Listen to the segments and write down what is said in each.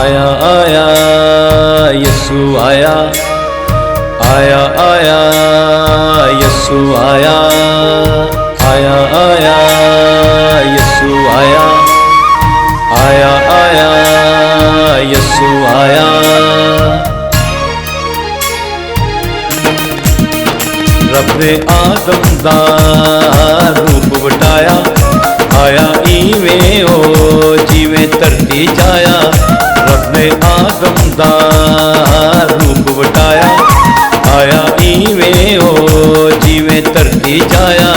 आया आया यीशु आया, आया आया यीशु आया, आया आया यीशु आया, आया आया यीशु आया। रब ने आदम दा रूप वटाया, आया इवें ओ जिवें धरती जाया। रब ने आदम दा रूप वटाया, आया इवें ओ जिवें धरती जाया।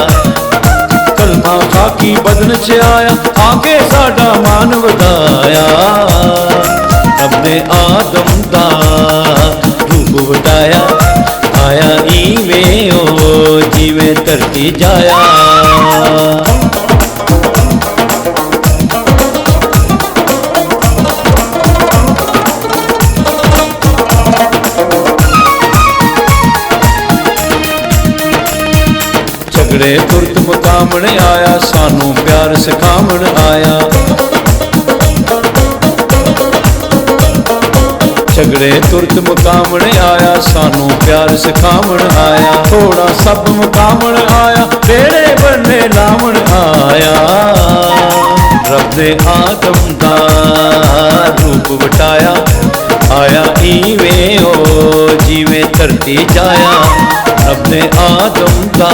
कलमा खाकी बदन च आया, आके साडा मान वधाया। रब ने आदम दा रूप वटाया, आया इवें ओ जिवें धरती जाया। झगड़े तुरत मुकामण आया, सानू प्यार सिखावण आया। झगड़े तुरत मुकामण आया, सानू प्यार सिखावण आया। थोड़ा सब मुकामण आया, बेड़े बनने लावण आया। रब ने आदम दा रूप वटाया, आया इवें ओ जिवें धरती जाया। रब ने आदम दा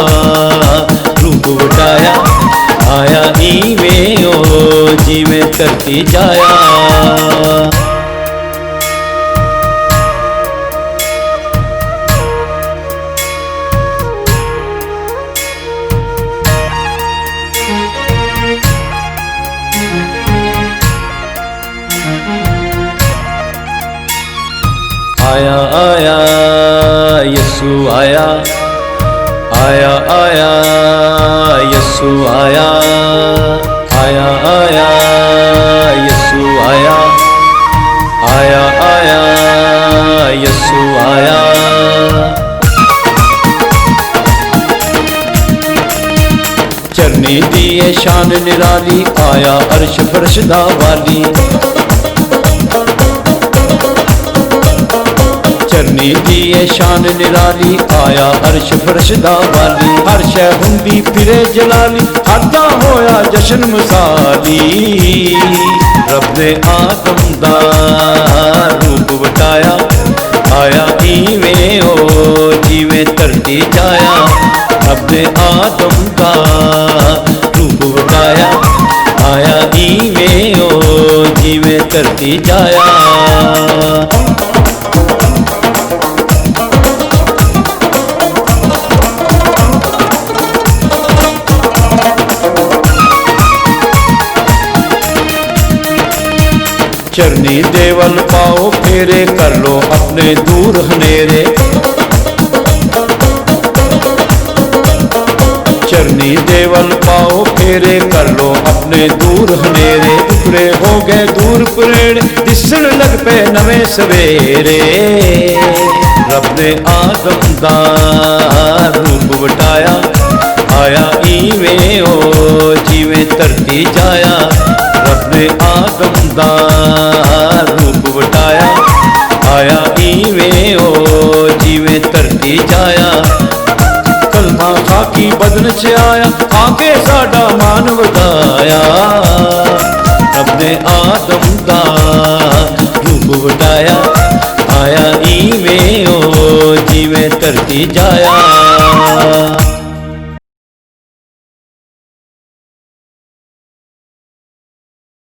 रूप वटाया, आया इवें ओ जिवें धरती जाया। आया आया यीशु आया, आया आया यीशु आया, आया आया यीशु आया, आया आया यीशु आया। चरनी दी ए शान निराली, आया अर्श फर्श दा वाली। चरनी दी ए शान निराली, आया अर्श फर्श दा वाली। हर शै हुंदी फिरे जलाली, हरदा होया जशन मिसाली। रब ने आदम दा रूप वटाया, आया इवें ओ जिवें धरती जाया। रब ने आदम दा रूप वटाया, आया इवें ओ जिवें धरती जाया। चरनी देवल पाओ फेरे, कर लो अपने दूर हनेरे। चरनी देवल पाओ फेरे, कर लो अपने दूर हनेरे। टुकड़े हो गए दूर परेड़, दिसण लग पे नवे सवेरे। रब ने आदम दा रूप वटाया, आया इवें ओ जिवें धरती जाया। रब ने आदम दा रूप वटाया, आया इवें ओ जिवें धरती जाया। कलमा खाकी बदन च आया, आके साडा मान वधाया। रब ने आदम दा रूप वटाया, आया इवें ओ जिवें धरती जाया।